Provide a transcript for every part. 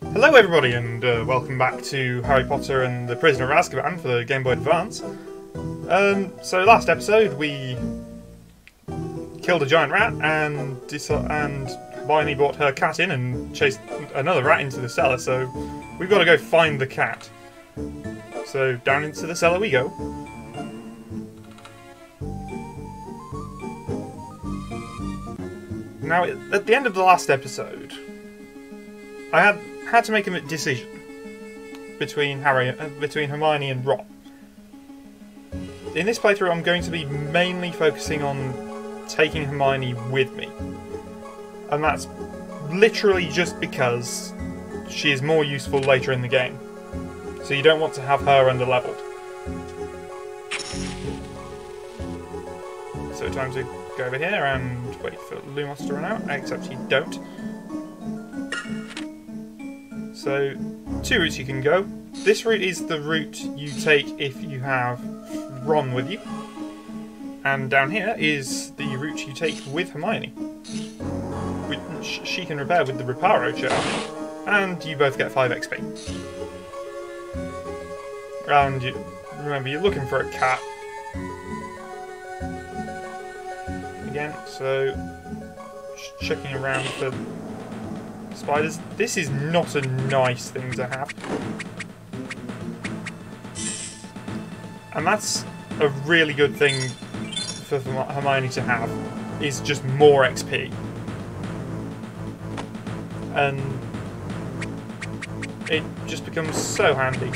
Hello everybody and welcome back to Harry Potter and the Prisoner of Azkaban for the Game Boy Advance. So last episode we killed a giant rat and Hermione brought her cat in and chased another rat into the cellar, so we've got to go find the cat. So down into the cellar we go. Now at the end of the last episode I had to make a decision between Hermione and Ron. In this playthrough I'm going to be mainly focusing on taking Hermione with me. And that's literally just because she is more useful later in the game. So you don't want to have her under-leveled. So time to go over here and wait for Lumos to run out, except you don't. So, two routes you can go. This route is the route you take if you have Ron with you. And down here is the route you take with Hermione, which she can repair with the Reparo charm. And you both get 5 XP. And remember, you're looking for a cat. Again, so checking around for spiders. This is not a nice thing to have. And that's a really good thing for Hermione to have, is just more XP. And it just becomes so handy.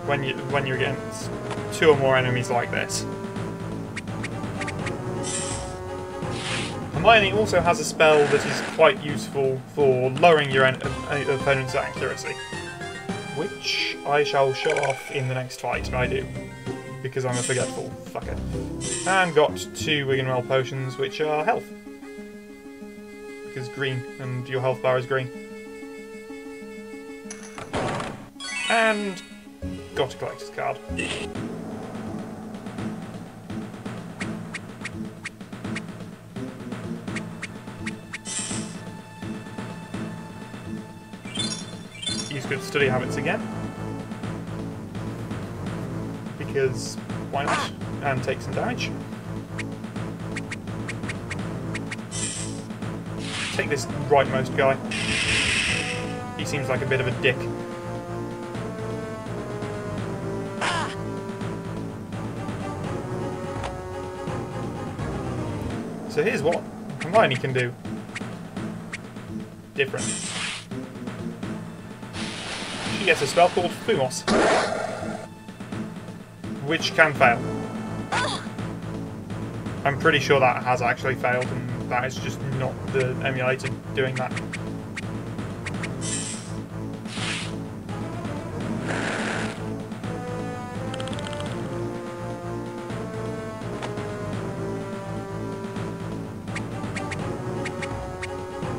When you're against 2 or more enemies like this. Hermione also has a spell that is quite useful for lowering your opponent's accuracy, which I shall show off in the next fight, I do, because I'm a forgetful fucker. And got 2 Wiggenweld potions, which are health, because green, and your health bar is green. And got a collector's card. Use good study habits again, because why not? And take some damage. Take this rightmost guy. He seems like a bit of a dick. So here's what Hermione can do. Different. She gets a spell called Fumos, which can fail. I'm pretty sure that has actually failed, and that is just not the emulator doing that.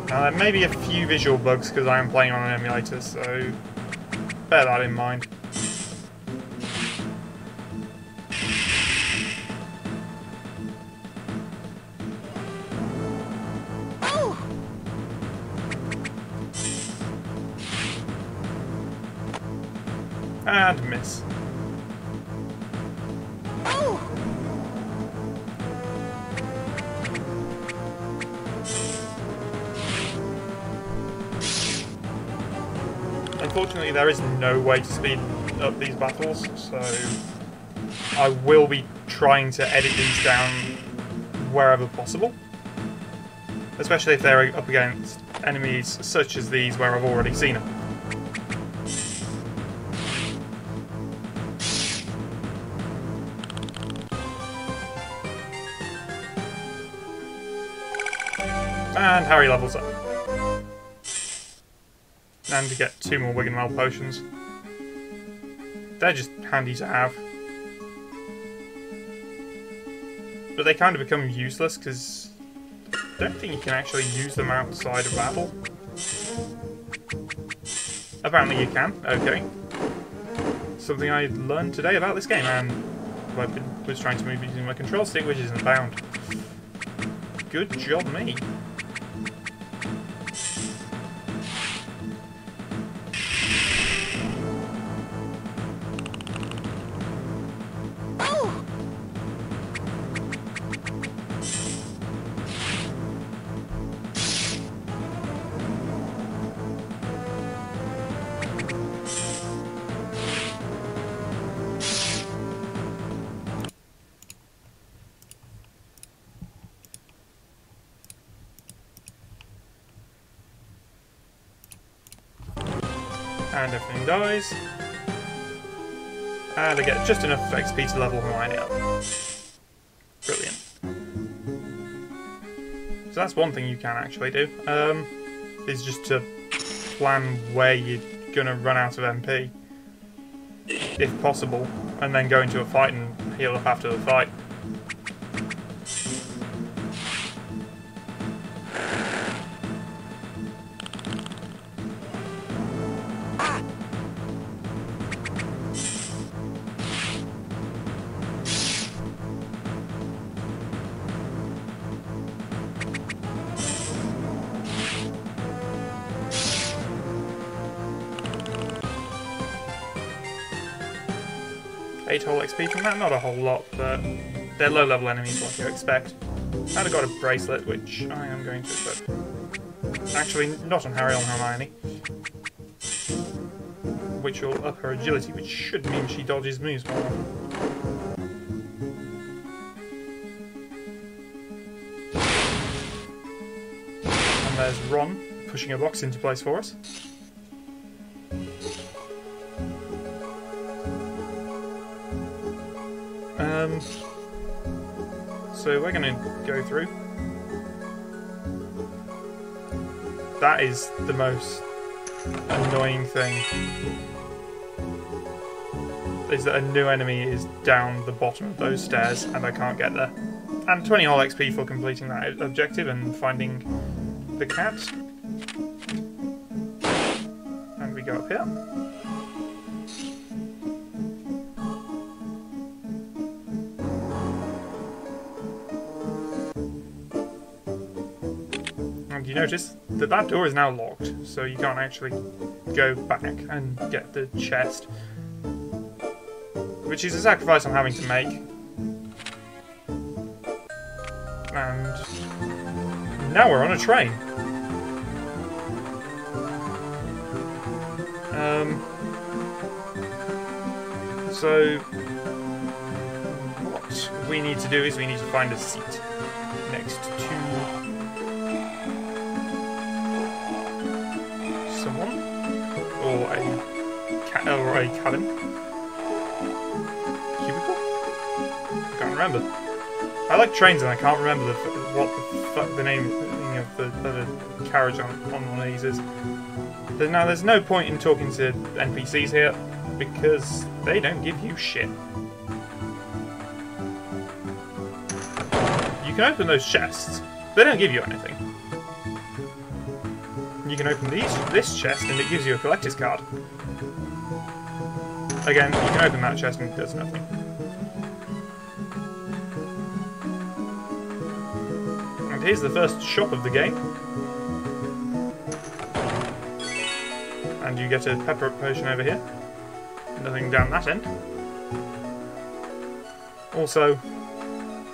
Now there may be a few visual bugs because I am playing on an emulator, so bear that in mind. And miss. Unfortunately, there is no way to speed up these battles, so I will be trying to edit these down wherever possible. Especially if they're up against enemies such as these where I've already seen them. And Harry levels up. And to get 2 more Wiggenweld potions. They're just handy to have. But they kind of become useless because I don't think you can actually use them outside of battle. Apparently you can, okay. Something I learned today about this game, and I was trying to move using my control stick, which isn't bound. Good job, me. And everything dies. And I get just enough XP to level Hermione up. Brilliant. So that's one thing you can actually do, is just to plan where you're going to run out of MP, if possible, and then go into a fight and heal up after the fight. Whole XP from that, not a whole lot, but they're low level enemies like you expect. And I got a bracelet, which I am going to equip. Actually, not on Harry, on Hermione. Which will up her agility, which should mean she dodges moves more. And there's Ron pushing a box into place for us. So we're going to go through. That is the most annoying thing, is that a new enemy is down the bottom of those stairs and I can't get there. And 20 whole XP for completing that objective and finding the cat. And we go up here. And you notice that that door is now locked, so you can't actually go back and get the chest, which is a sacrifice I'm having to make. And now we're on a train. So what we need to do is we need to find a seat next to someone, or a cabin, cubicle. I can't remember. I like trains and I can't remember what the fuck the name of the carriage on one of these is. Now there's no point in talking to NPCs here because they don't give you shit. You can open those chests. They don't give you anything. You can open this chest and it gives you a collector's card. Again, you can open that chest and it does nothing. And here's the first shop of the game. And you get a pepper potion over here. Nothing down that end. Also,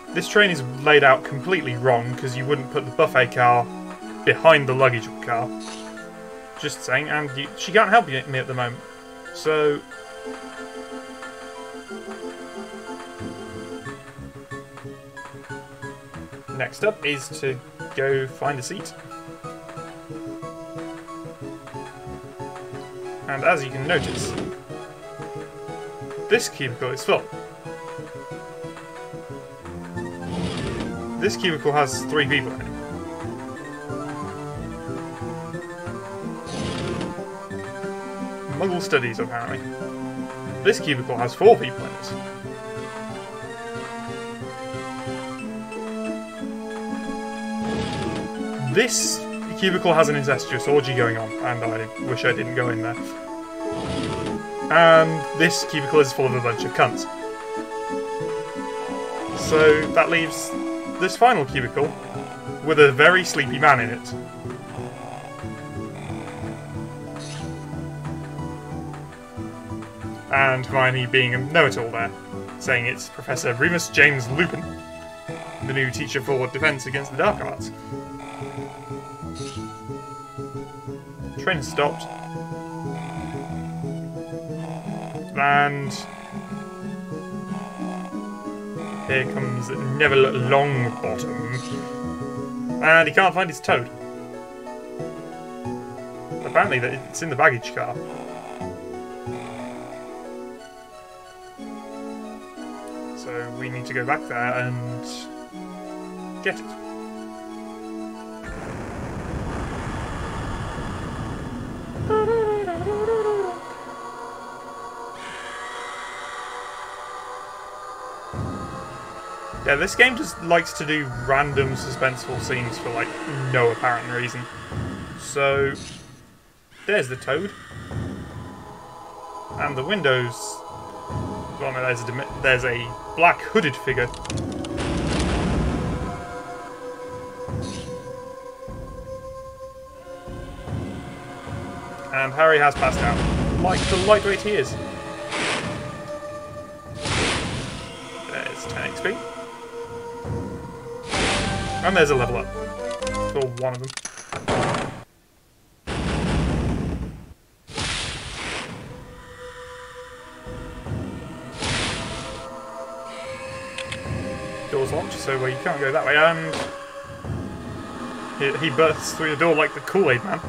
this train is laid out completely wrong because you wouldn't put the buffet car behind the luggage car. Just saying, and she can't help me at the moment. So next up is to go find a seat. And as you can notice, this cubicle is full. This cubicle has 3 people in it. Muggle studies, apparently. This cubicle has 4 people in it. This cubicle has an incestuous orgy going on, and I wish I didn't go in there. And this cubicle is full of a bunch of cunts. So that leaves this final cubicle, with a very sleepy man in it. And Hermione being a know-it-all there, saying it's Professor Remus James Lupin, the new teacher for defence against the dark arts. Train stopped. And here comes Neville Longbottom. And he can't find his toad. Apparently it's in the baggage car. So we need to go back there and get it. Yeah, this game just likes to do random suspenseful scenes for, like, no apparent reason. So, there's the toad. And the windows... Well, no, there's a black hooded figure. And Harry has passed out, like the lightweight he is. There's 10 XP. And there's a level up. For one of them. Door's locked, so you can't go that way, and... He bursts through the door like the Kool-Aid man.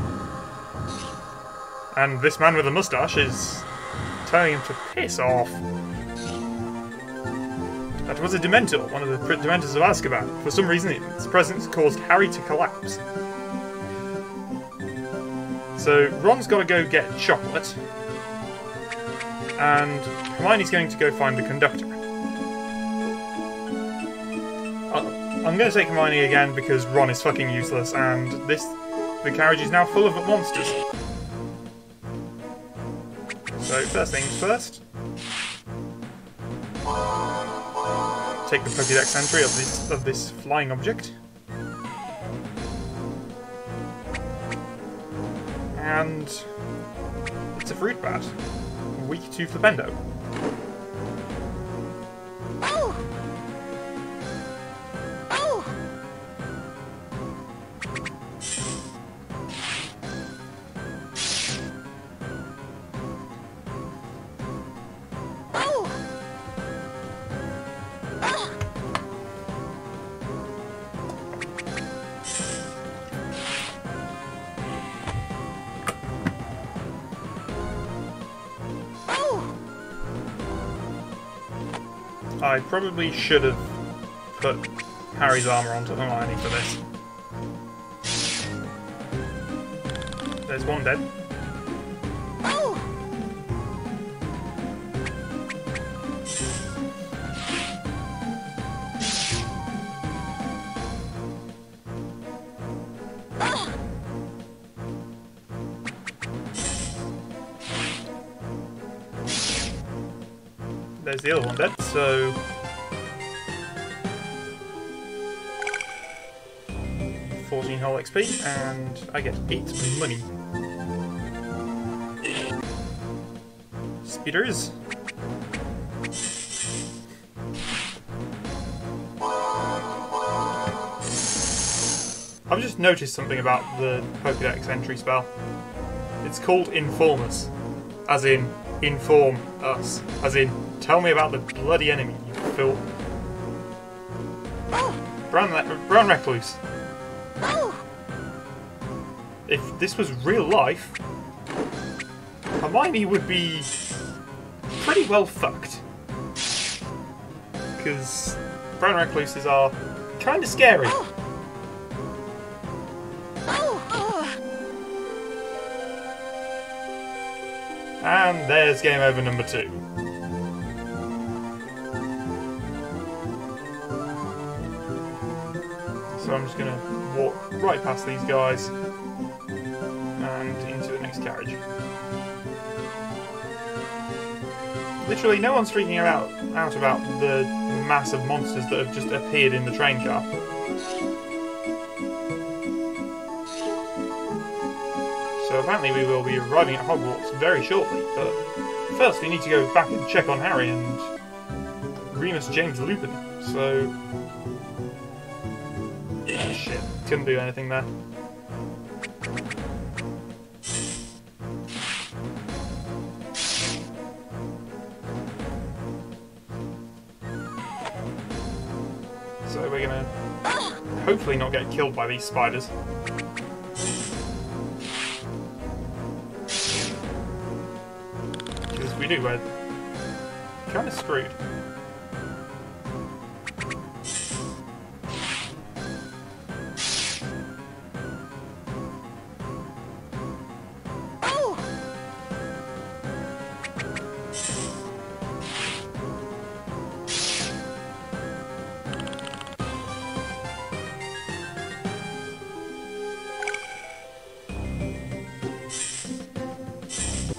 And this man with a moustache is telling him to piss off. That was a Dementor, one of the Dementors of Askaban. For some reason, its presence caused Harry to collapse. So Ron's got to go get chocolate, and Hermione's going to go find the conductor. I'm going to take Hermione again because Ron is fucking useless, and the carriage is now full of monsters. So first things first. Take the Pokédex entry of this flying object. And it's a fruit bat. Weak to Flipendo. I probably should have put Harry's armour onto Hermione for this. There's one dead. There's the other one dead, so... 14 whole XP, and I get 8 money. Speeders. I've just noticed something about the Pokédex entry spell. It's called Inform Us. As in, inform us. As in, tell me about the bloody enemy, you filth. Brown Recluse. If this was real life, Hermione would be pretty well fucked. Because Brown Recluses are kind of scary. And there's game over number 2. So I'm just going to walk right past these guys and into the next carriage. Literally no one's freaking out about the mass of monsters that have just appeared in the train car. So apparently we will be arriving at Hogwarts very shortly, but first we need to go back and check on Harry and Remus James Lupin, so... Oh, shit, couldn't do anything there. So we're gonna hopefully not get killed by these spiders. Because if we do, we're kind of screwed.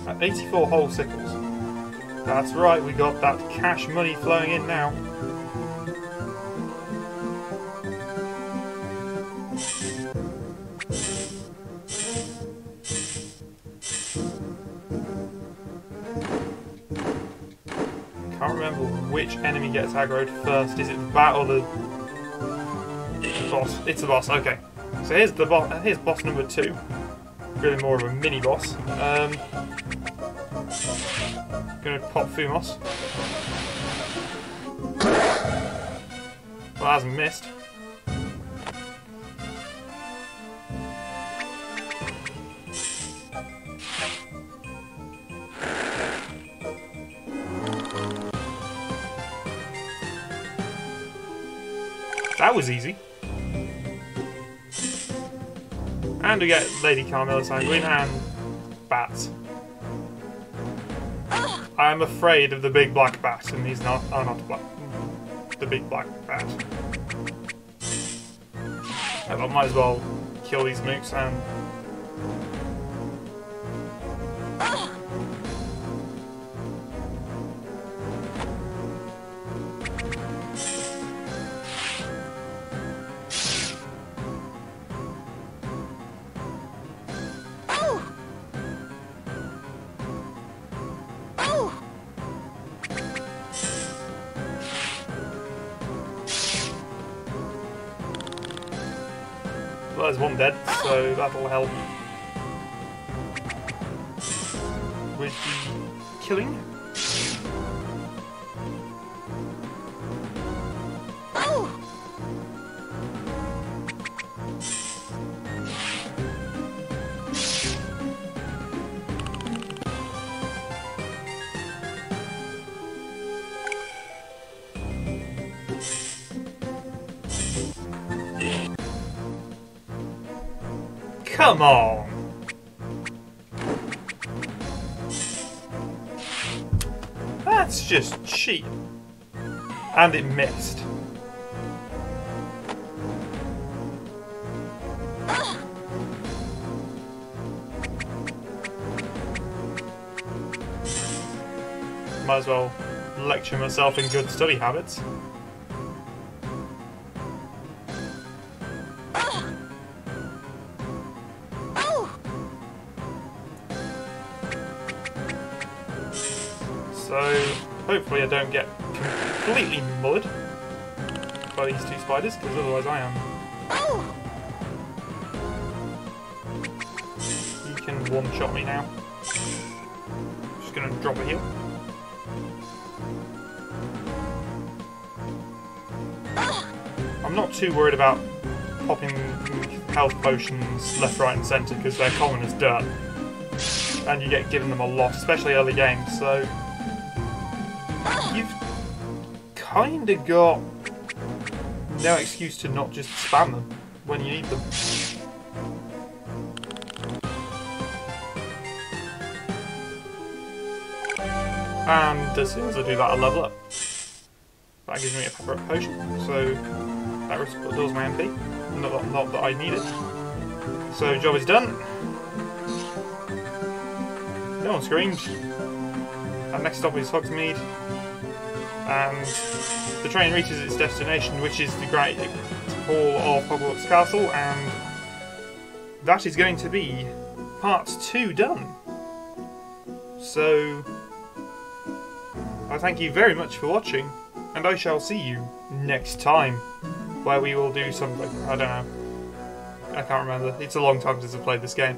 At 84 whole sickles. That's right, we got that cash money flowing in now. Can't remember which enemy gets aggroed first. Is it the bat or the boss? It's the boss, okay. So here's the boss. Here's boss number 2. Really more of a mini boss. Gonna pop Fumos. Well, that hasn't missed. That was easy. And we get Lady Carmilla Sanguine and bats. I'm afraid of the big black bat, and these are not black. The big black bat. I might as well kill these mooks and... Well, there's one dead, so that'll help with the killing. Come on! That's just cheap. And it missed. Might as well lecture myself in good study habits. So, hopefully I don't get completely mullered by these two spiders, because otherwise I am. You can one-shot me now. Just gonna drop a heal. I'm not too worried about popping health potions left, right and centre, because they're common as dirt. And you get given them a lot, especially early games, so... You've kind of got no excuse to not just spam them when you need them. And as soon as I do that, I'll level up. That gives me a pepper up potion, so that restores my MP. Not that I need it. So job is done. No one screamed. And next stop is Hogsmeade. And the train reaches its destination, which is the Great Hall of Hogwarts Castle, and that is going to be part 2 done. So, I thank you very much for watching, and I shall see you next time, where we will do something. I don't know. I can't remember. It's a long time since I've played this game.